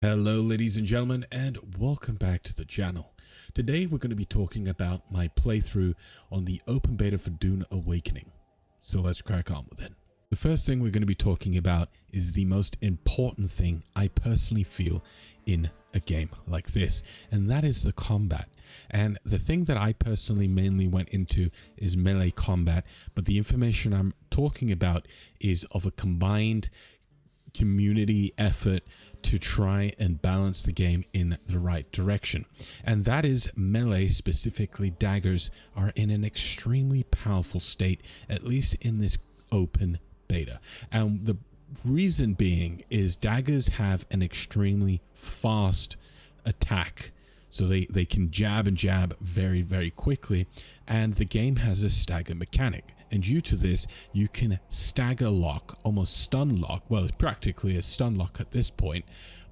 Hello ladies and gentlemen, and welcome back to the channel. Today we're going to be talking about my playthrough on the open beta for Dune Awakening. So let's crack on with it. The first thing we're going to be talking about is the most important thing I personally feel in a game like this, and that is the combat. And the thing that I personally mainly went into is melee combat, but the information I'm talking about is of a combined community effort to try and balance the game in the right direction, and that is melee, specifically daggers, are in an extremely powerful state, at least in this open beta. And the reason being is daggers have an extremely fast attack, so they can jab and jab very quickly, and the game has a stagger mechanic. And due to this, you can stagger lock, almost stun lock, well, it's practically a stun lock at this point,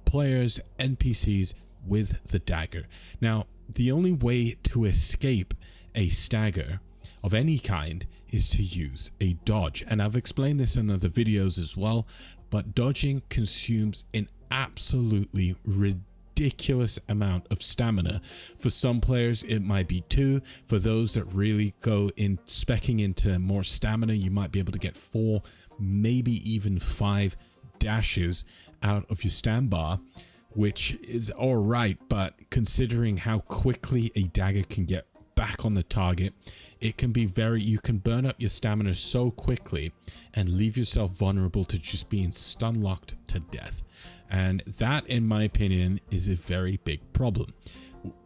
players, NPCs with the dagger. Now, the only way to escape a stagger of any kind is to use a dodge. And I've explained this in other videos as well, but dodging consumes an absolutely ridiculous amount of stamina. For some players it might be 2. For those that really go in specking into more stamina, you might be able to get 4, maybe even 5 dashes out of your stand bar, which is all right, but considering how quickly a dagger can get back on the target, it can be you can burn up your stamina so quickly and leave yourself vulnerable to just being stun locked to death. And that, in my opinion, is a very big problem.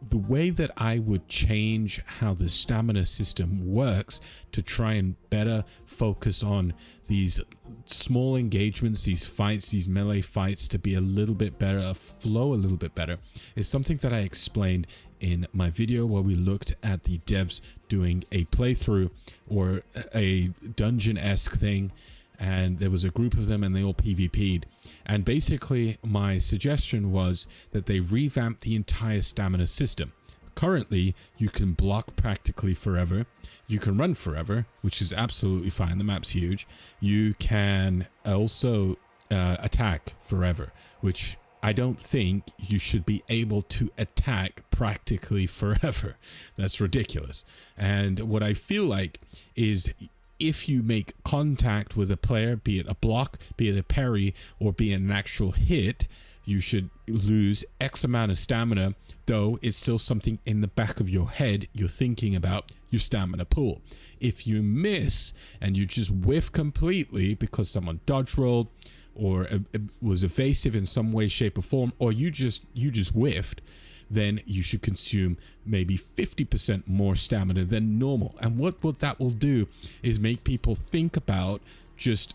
The way that I would change how the stamina system works to try and better focus on these small engagements, these fights, these melee fights, to be a little bit better, flow a little bit better, is something that I explained in my video where we looked at the devs doing a playthrough or a dungeon-esque thing, and there was a group of them and they all PvP'd. And basically my suggestion was that they revamp the entire stamina system. Currently, you can block practically forever. You can run forever, which is absolutely fine. The map's huge. You can also attack forever, which I don't think you should be able to attack practically forever. That's ridiculous. And what I feel like is, if you make contact with a player, be it a block, be it a parry, or be it an actual hit, you should lose X amount of stamina, though it's still something in the back of your head you're thinking about your stamina pool. If you miss and you just whiff completely because someone dodge rolled or was evasive in some way, shape, or form, or you just whiffed, then you should consume maybe 50% more stamina than normal. And what that will do is make people think about, just,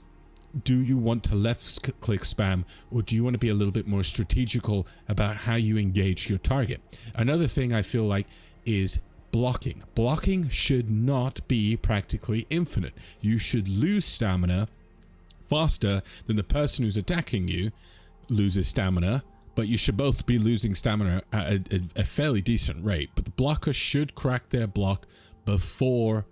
do you want to left click spam, or do you want to be a little bit more strategical about how you engage your target? Another thing I feel like is blocking. Blocking should not be practically infinite. You should lose stamina faster than the person who's attacking you loses stamina, but you should both be losing stamina at a fairly decent rate. But the blocker should crack their block before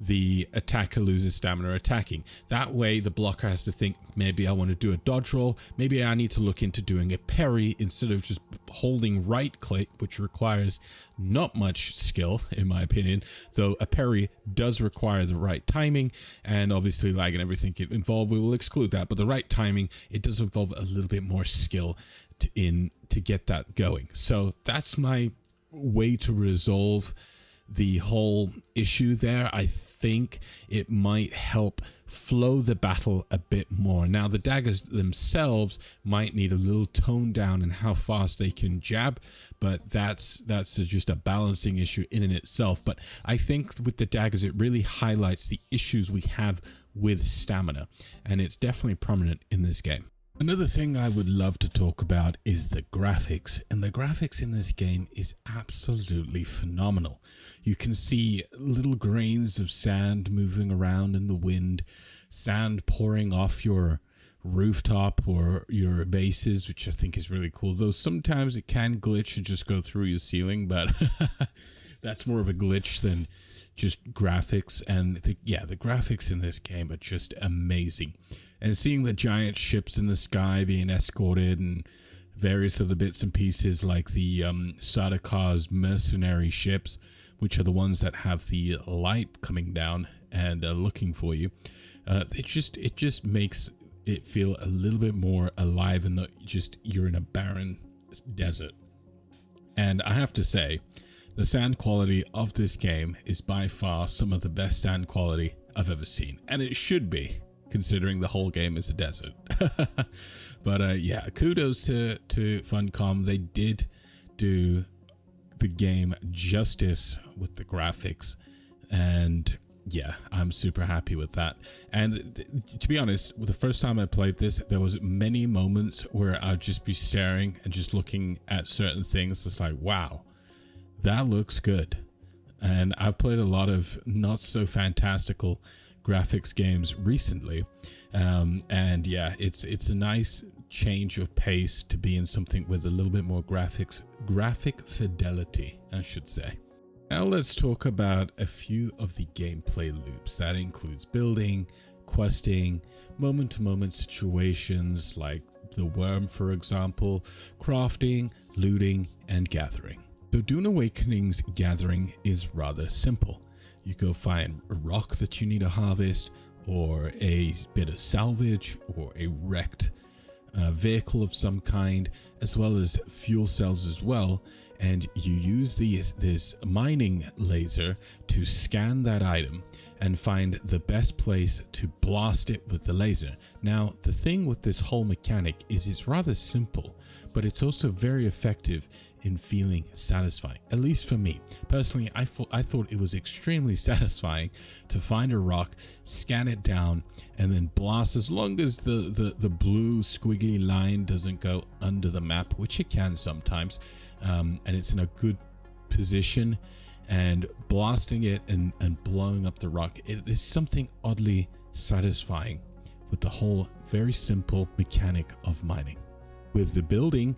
the attacker loses stamina attacking. That way the blocker has to think, maybe I want to do a dodge roll, maybe I need to look into doing a parry instead of just holding right click, which requires not much skill in my opinion, though a parry does require the right timing, and obviously lag and everything involved, we will exclude that, but the right timing, it does involve a little bit more skill to get that going. So that's my way to resolve the whole issue there. I think it might help flow the battle a bit more. Now, the daggers themselves might need a little tone down in how fast they can jab, but that's just a balancing issue in and itself. But I think with the daggers, it really highlights the issues we have with stamina, and it's definitely prominent in this game. Another thing I would love to talk about is the graphics, and the graphics in this game is absolutely phenomenal. You can see little grains of sand moving around in the wind, sand pouring off your rooftop or your bases, which I think is really cool, though sometimes it can glitch and just go through your ceiling, but that's more of a glitch than just graphics. And the graphics in this game are just amazing. And seeing the giant ships in the sky being escorted, and various other bits and pieces like the Sardakar's mercenary ships, which are the ones that have the light coming down and looking for you. It just makes it feel a little bit more alive and not just you're in a barren desert. And I have to say, the sound quality of this game is by far some of the best sound quality I've ever seen, and it should be, considering the whole game is a desert. But yeah, kudos to Funcom. They did do the game justice with the graphics, and yeah, I'm super happy with that. And to be honest, the first time I played this, there was many moments where I'd just be staring and just looking at certain things. It's like, wow, that looks good. And I've played a lot of not so fantastical graphics games recently, and yeah, it's a nice change of pace to be in something with a little bit more graphic fidelity, I should say. Now let's talk about a few of the gameplay loops. That includes building, questing, moment-to-moment situations like the worm, for example, crafting, looting, and gathering. So Dune Awakening's gathering is rather simple. You go find a rock that you need to harvest, or a bit of salvage, or a wrecked vehicle of some kind, as well as fuel cells as well, and you use this mining laser to scan that item and find the best place to blast it with the laser. Now, the thing with this whole mechanic is it's rather simple, but it's also very effective in feeling satisfying, at least for me. Personally, I thought it was extremely satisfying to find a rock, scan it down, and then blast, as long as the blue squiggly line doesn't go under the map, which it can sometimes, and it's in a good position, and blasting it and blowing up the rock. It is something oddly satisfying with the whole very simple mechanic of mining. With the building,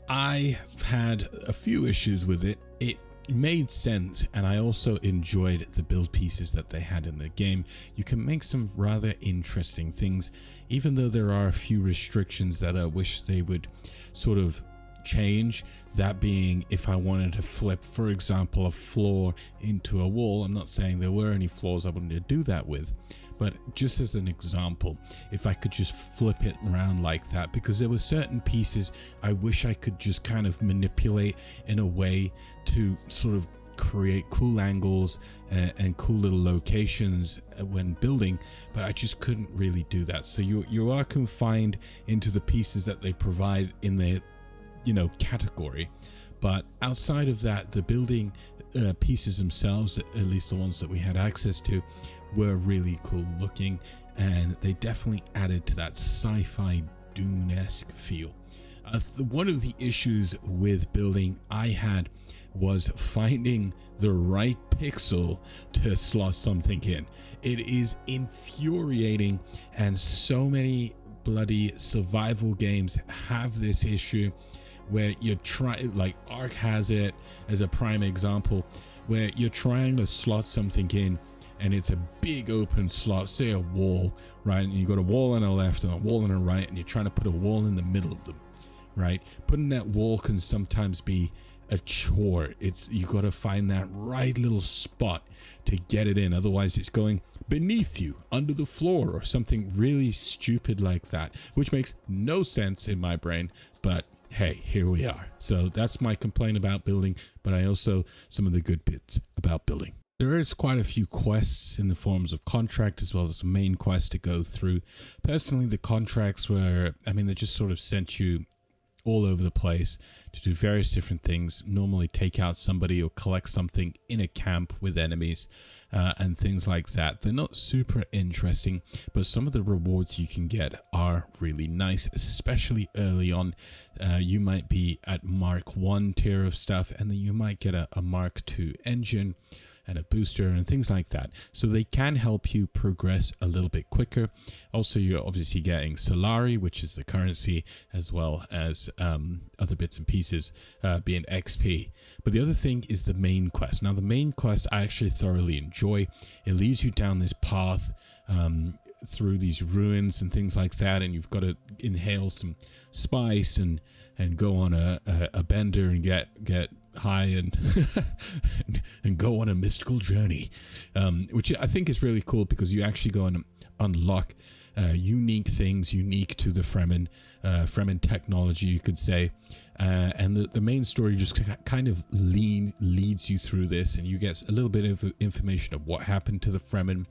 I had a few issues with it. It made sense, and I also enjoyed the build pieces that they had in the game. You can make some rather interesting things, even though there are a few restrictions that I wish they would sort of change. That being, if I wanted to flip, for example, a floor into a wall. I'm not saying there were any floors I wanted to do that with, but just as an example, if I could just flip it around like that, because there were certain pieces I wish I could just kind of manipulate in a way to sort of create cool angles and cool little locations when building, but I just couldn't really do that. So you are confined into the pieces that they provide in the category. But outside of that, the building pieces themselves, at least the ones that we had access to, were really cool looking, and they definitely added to that sci-fi Dune-esque feel. One of the issues with building I had was finding the right pixel to slot something in. It is infuriating, and so many bloody survival games have this issue where you're trying, like Ark has it as a prime example, where you're trying to slot something in and it's a big open slot, say a wall, right? And you got a wall on the left and a wall on the right, and you're trying to put a wall in the middle of them, right? Putting that wall can sometimes be a chore. You got to find that right little spot to get it in. Otherwise it's going beneath you, under the floor, or something really stupid like that, which makes no sense in my brain, but hey, here we are. So that's my complaint about building, but I also some of the good bits about building. There is quite a few quests in the forms of contract as well as a main quest to go through. Personally, the contracts were, they just sort of sent you all over the place to do various different things, normally take out somebody or collect something in a camp with enemies and things like that. They're not super interesting, but some of the rewards you can get are really nice, especially early on. You might be at Mark 1 tier of stuff, and then you might get a Mark 2 engine and a booster and things like that. So they can help you progress a little bit quicker. Also, you're obviously getting Solari, which is the currency, as well as other bits and pieces being XP. But the other thing is the main quest. Now, the main quest I actually thoroughly enjoy. It leads you down this path through these ruins and things like that, and you've got to inhale some spice and go on a bender and get high and and go on a mystical journey, which I think is really cool because you actually go and unlock unique things unique to the Fremen technology, you could say, and the main story just kind of leads you through this, and you get a little bit of information of what happened to the Fremen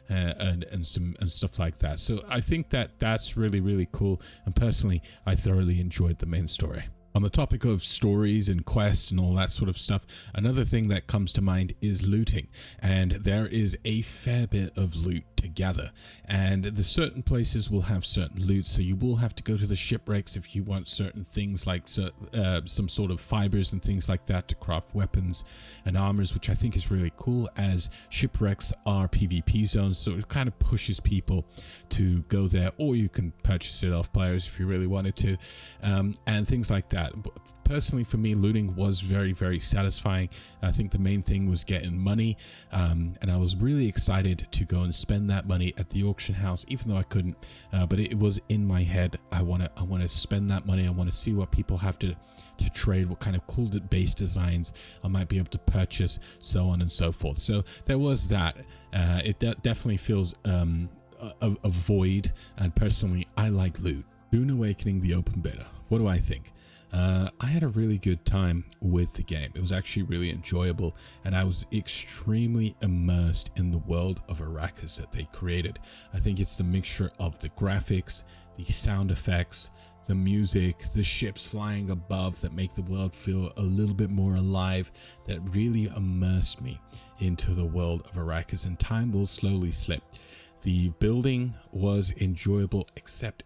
and stuff like that. So I think that's really, really cool, and personally I thoroughly enjoyed the main story. On the topic of stories and quests and all that sort of stuff, another thing that comes to mind is looting, and there is a fair bit of loot to gather, and the certain places will have certain loot, so you will have to go to the shipwrecks if you want certain things like some sort of fibers and things like that to craft weapons and armors, which I think is really cool, as shipwrecks are PvP zones, so it kind of pushes people to go there, or you can purchase it off players if you really wanted to, and things like that. Personally, for me, looting was very, very satisfying. I think the main thing was getting money, and I was really excited to go and spend that money at the auction house, even though I couldn't, but it was in my head. I want to spend that money. I want to see what people have to trade, what kind of cool base designs I might be able to purchase, so on and so forth. So there was that. It definitely feels a void, and personally, I like loot. Dune Awakening, the open beta. What do I think? I had a really good time with the game. It was actually really enjoyable, and I was extremely immersed in the world of Arrakis that they created. I think it's the mixture of the graphics, the sound effects, the music, the ships flying above that make the world feel a little bit more alive, that really immersed me into the world of Arrakis, and time will slowly slip. The building was enjoyable, except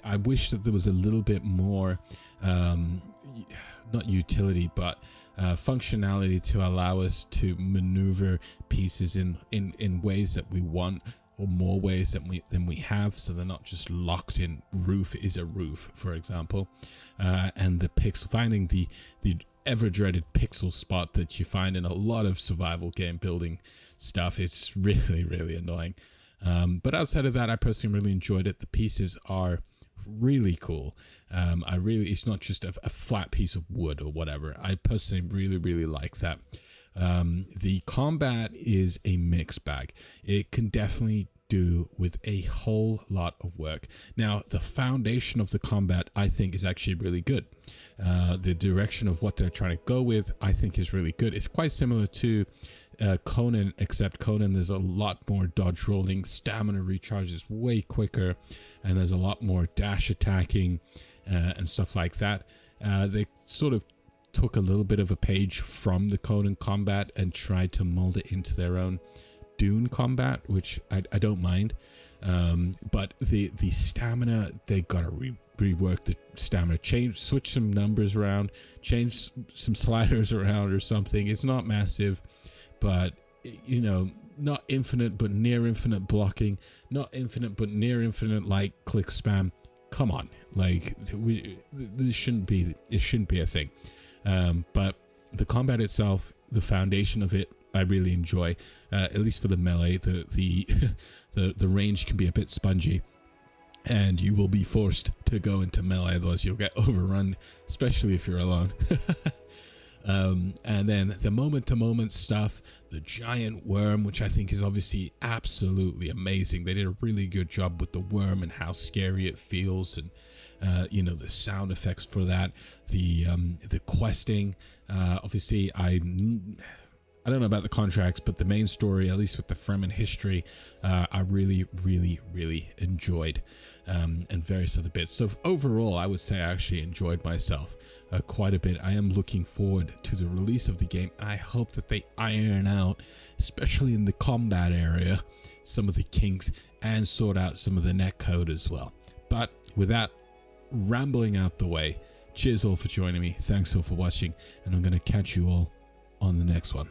I wish that there was a little bit more, not utility, but functionality to allow us to maneuver pieces in ways that we want, or more ways than we have, so they're not just locked in. Roof is a roof, for example, and the finding the ever dreaded pixel spot that you find in a lot of survival game building stuff. It's really, really annoying. But outside of that, I personally really enjoyed it. The pieces are really cool. It's not just a flat piece of wood or whatever. I personally really, really like that. The combat is a mixed bag. It can definitely do with a whole lot of work. Now, the foundation of the combat, I think, is actually really good. The direction of what they're trying to go with, I think, is really good. It's quite similar to Conan, except Conan, there's a lot more dodge rolling, stamina recharges way quicker, and there's a lot more dash attacking and stuff like that. They sort of took a little bit of a page from the Conan combat and tried to mold it into their own Dune combat, which I don't mind. But the stamina, they gotta rework the stamina, switch some numbers around, change some sliders around or something. It's not massive, but you know, not infinite but near infinite blocking, not infinite but near infinite like click spam. Come on, like it shouldn't be a thing. But the combat itself, the foundation of it, I really enjoy. At least for the melee, the range can be a bit spongy, and you will be forced to go into melee, otherwise you'll get overrun, especially if you're alone. And then the moment-to-moment stuff, the giant worm, which I think is obviously absolutely amazing. They did a really good job with the worm and how scary it feels, and you know, the sound effects for that, the questing. Obviously, I don't know about the contracts, but the main story, at least with the Fremen history, I really, really, really enjoyed, and various other bits. So overall, I would say I actually enjoyed myself quite a bit. I am looking forward to the release of the game. I hope that they iron out, especially in the combat area, some of the kinks, and sort out some of the netcode as well. But with that rambling out the way, cheers all for joining me. Thanks all for watching, and I'm going to catch you all on the next one.